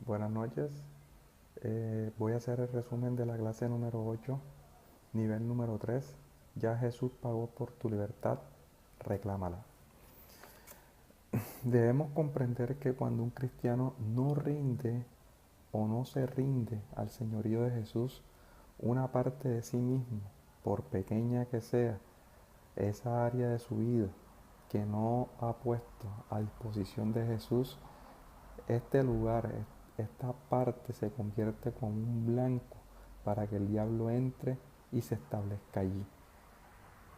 Buenas noches. Voy a hacer el resumen de la clase número 8, nivel número 3. Ya Jesús pagó por tu libertad, reclámala. Debemos comprender que cuando un cristiano no rinde o no se rinde al señorío de Jesús, una parte de sí mismo, por pequeña que sea, esa área de su vida que no ha puesto a disposición de Jesús, este lugar, esta parte se convierte como un blanco para que el diablo entre y se establezca allí.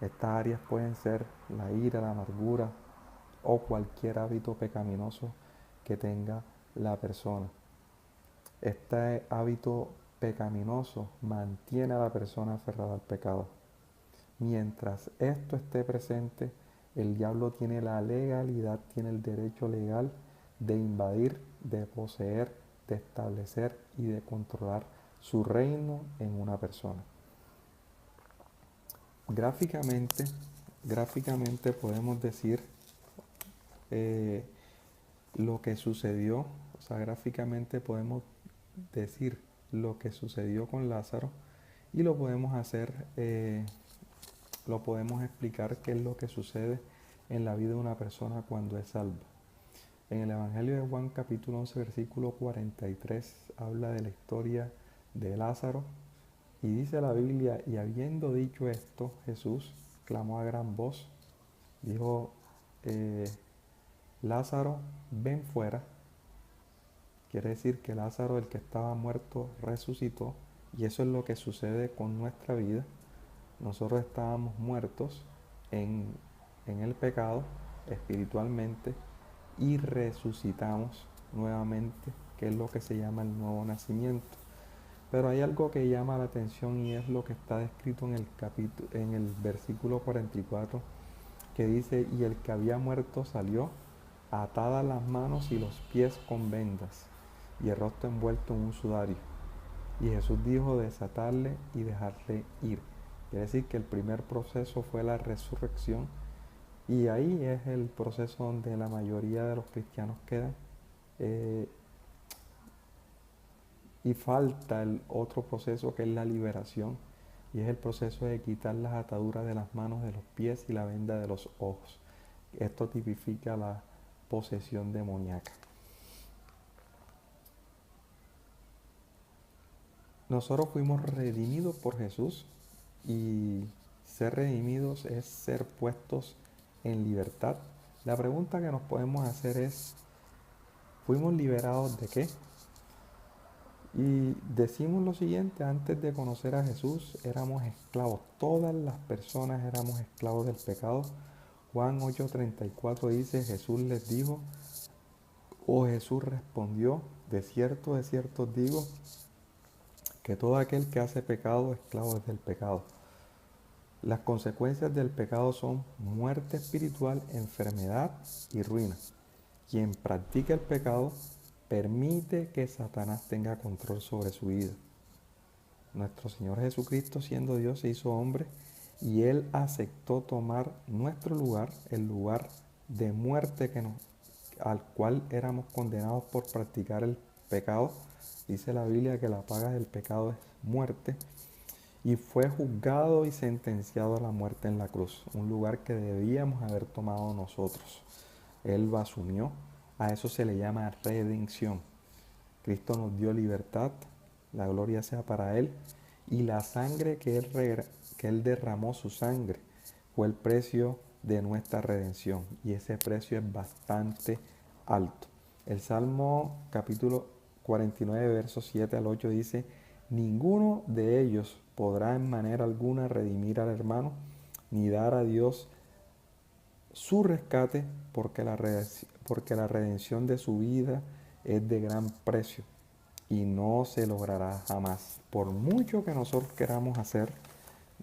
Estas áreas pueden ser la ira, la amargura o cualquier hábito pecaminoso que tenga la persona. Este hábito pecaminoso mantiene a la persona aferrada al pecado. Mientras esto esté presente, el diablo tiene la legalidad, tiene el derecho legal de invadir, de poseer, de establecer y de controlar su reino en una persona. Gráficamente, gráficamente podemos decir eh, lo que sucedió, o sea, gráficamente podemos decir lo que sucedió con Lázaro y lo podemos hacer, lo podemos explicar qué es lo que sucede en la vida de una persona cuando es salva. En el Evangelio de Juan capítulo 11 versículo 43 habla de la historia de Lázaro y dice la Biblia, y habiendo dicho esto, Jesús clamó a gran voz, dijo, Lázaro, ven fuera. Quiere decir que Lázaro, el que estaba muerto, resucitó, y eso es lo que sucede con nuestra vida. Nosotros estábamos muertos en, en el pecado espiritualmente y resucitamos nuevamente, que es lo que se llama el nuevo nacimiento. Pero hay algo que llama la atención y es lo que está descrito en el versículo 44, que dice, y el que había muerto salió, atadas las manos y los pies con vendas, y el rostro envuelto en un sudario. Y Jesús dijo, desatarle y dejarle ir. Quiere decir que el primer proceso fue la resurrección, y ahí es el proceso donde la mayoría de los cristianos quedan. Y falta el otro proceso que es la liberación, y es el proceso de quitar las ataduras de las manos, de los pies y la venda de los ojos. Esto tipifica la posesión demoníaca. Nosotros fuimos redimidos por Jesús, y ser redimidos es ser puestos en libertad. La pregunta que nos podemos hacer es, ¿fuimos liberados de qué? Y decimos lo siguiente, antes de conocer a Jesús éramos esclavos, todas las personas éramos esclavos del pecado. Juan 8:34 dice, Jesús les dijo, o Jesús respondió, de cierto os digo, que todo aquel que hace pecado, esclavo es del pecado. Las consecuencias del pecado son muerte espiritual, enfermedad y ruina. Quien practica el pecado permite que Satanás tenga control sobre su vida. Nuestro Señor Jesucristo, siendo Dios, se hizo hombre y Él aceptó tomar nuestro lugar, el lugar de muerte al cual éramos condenados por practicar el pecado. Dice la Biblia que la paga del pecado es muerte, y fue juzgado y sentenciado a la muerte en la cruz, un lugar que debíamos haber tomado nosotros. Él lo asumió. A eso se le llama redención. Cristo nos dio libertad, la gloria sea para Él, y la sangre que Él derramó, su sangre, fue el precio de nuestra redención, y ese precio es bastante alto. El Salmo capítulo 49, versos 7 al 8 dice, ninguno de ellos podrá en manera alguna redimir al hermano, ni dar a Dios su rescate, porque la redención de su vida es de gran precio y no se logrará jamás. Por mucho que nosotros queramos hacer,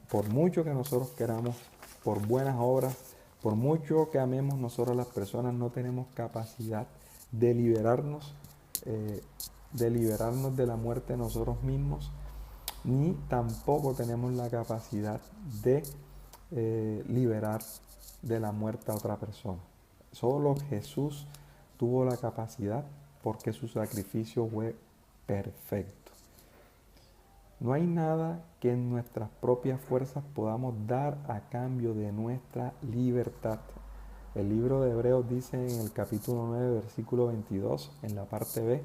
por mucho que nosotros queramos, por buenas obras, por mucho que amemos nosotros a las personas, no tenemos capacidad de liberarnos, eh, de la muerte de nosotros mismos, ni tampoco tenemos la capacidad de liberar de la muerte a otra persona. Solo Jesús tuvo la capacidad porque su sacrificio fue perfecto. No hay nada que en nuestras propias fuerzas podamos dar a cambio de nuestra libertad. El libro de Hebreos dice en el capítulo 9, versículo 22, en la parte B,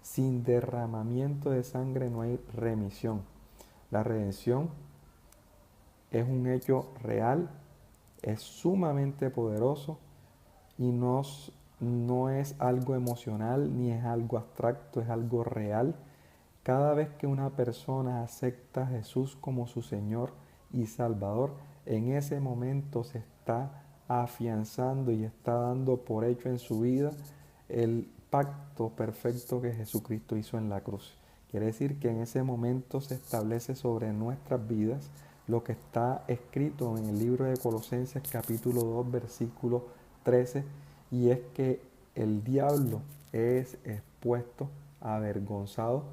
sin derramamiento de sangre no hay remisión. La redención es un hecho real, es sumamente poderoso y no es algo emocional ni es algo abstracto, es algo real. Cada vez que una persona acepta a Jesús como su Señor y Salvador, en ese momento se está afianzando y está dando por hecho en su vida el pacto perfecto que Jesucristo hizo en la cruz. Quiere decir que en ese momento se establece sobre nuestras vidas lo que está escrito en el libro de Colosenses capítulo 2 versículo 13, y es que el diablo es expuesto, avergonzado.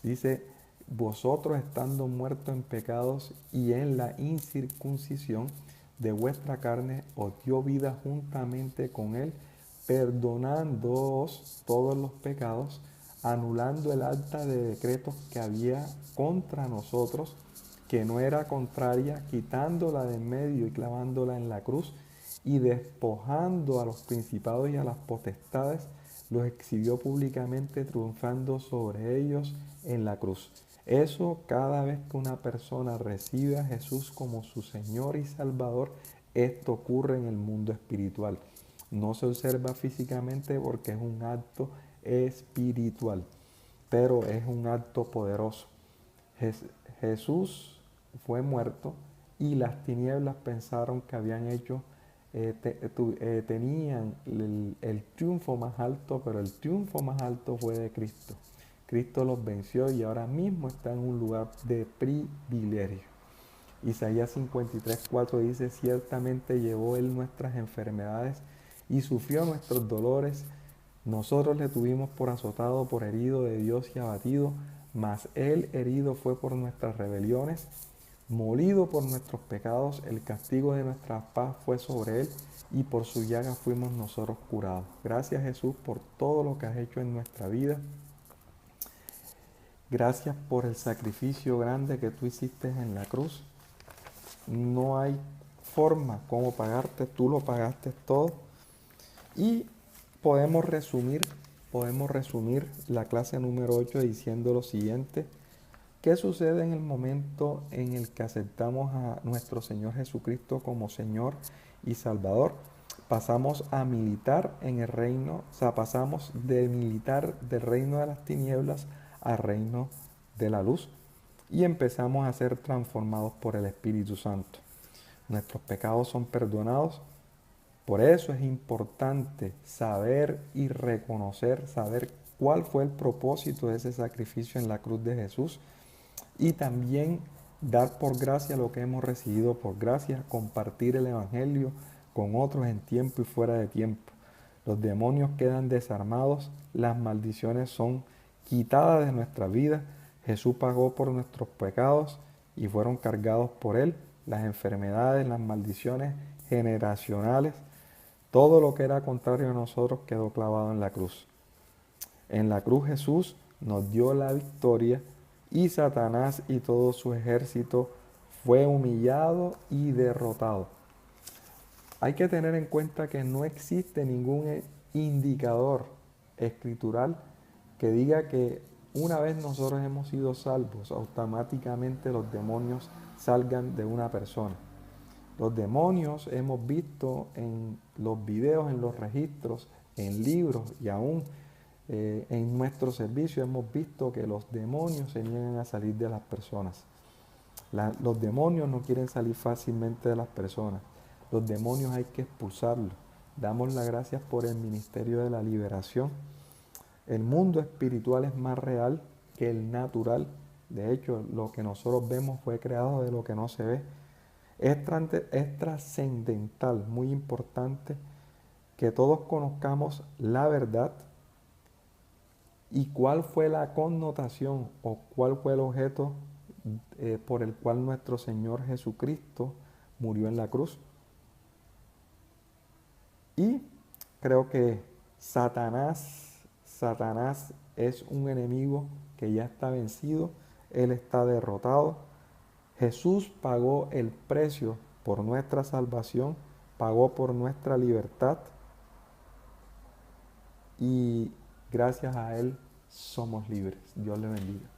Dice, vosotros estando muertos en pecados y en la incircuncisión de vuestra carne, os dio vida juntamente con él, perdonándoos todos los pecados, anulando el acta de decretos que había contra nosotros, que no era contraria, quitándola de en medio y clavándola en la cruz, y despojando a los principados y a las potestades, los exhibió públicamente, triunfando sobre ellos en la cruz. Eso, cada vez que una persona recibe a Jesús como su Señor y Salvador, esto ocurre en el mundo espiritual. No se observa físicamente porque es un acto espiritual, pero es un acto poderoso. Jesús fue muerto y las tinieblas pensaron que habían hecho, tenían el triunfo más alto, pero el triunfo más alto fue de Cristo. Cristo los venció y ahora mismo está en un lugar de privilegio. Isaías 53:4 dice, ciertamente llevó él nuestras enfermedades y sufrió nuestros dolores. Nosotros le tuvimos por azotado, por herido de Dios y abatido, mas él herido fue por nuestras rebeliones, molido por nuestros pecados, el castigo de nuestra paz fue sobre él, y por su llaga fuimos nosotros curados. Gracias, Jesús, por todo lo que has hecho en nuestra vida. Gracias por el sacrificio grande que tú hiciste en la cruz. No hay forma como pagarte, tú lo pagaste todo. Y podemos resumir la clase número 8 diciendo lo siguiente. ¿Qué sucede en el momento en el que aceptamos a nuestro Señor Jesucristo como Señor y Salvador? Pasamos a militar en el reino, o sea, pasamos de militar del reino de las tinieblas al reino de la luz y empezamos a ser transformados por el Espíritu Santo. Nuestros pecados son perdonados. Por eso es importante saber y reconocer, saber cuál fue el propósito de ese sacrificio en la cruz de Jesús, y también dar por gracia lo que hemos recibido por gracia, compartir el Evangelio con otros en tiempo y fuera de tiempo. Los demonios quedan desarmados, las maldiciones son quitadas de nuestra vida. Jesús pagó por nuestros pecados y fueron cargados por él. Las enfermedades, las maldiciones generacionales, todo lo que era contrario a nosotros quedó clavado en la cruz. En la cruz Jesús nos dio la victoria y Satanás y todo su ejército fue humillado y derrotado. Hay que tener en cuenta que no existe ningún indicador escritural que diga que una vez nosotros hemos sido salvos, automáticamente los demonios salgan de una persona. Los demonios hemos visto en los videos, en los registros, en libros y aún en nuestro servicio hemos visto que los demonios se niegan a salir de las personas. Los demonios no quieren salir fácilmente de las personas. Los demonios hay que expulsarlos. Damos las gracias por el ministerio de la liberación. El mundo espiritual es más real que el natural. De hecho, lo que nosotros vemos fue creado de lo que no se ve. Es trascendental, muy importante, que todos conozcamos la verdad y cuál fue la connotación o cuál fue el objeto por el cual nuestro Señor Jesucristo murió en la cruz. Y creo que Satanás Satanás es un enemigo que ya está vencido, él está derrotado. Jesús pagó el precio por nuestra salvación, pagó por nuestra libertad y gracias a él somos libres. Dios le bendiga.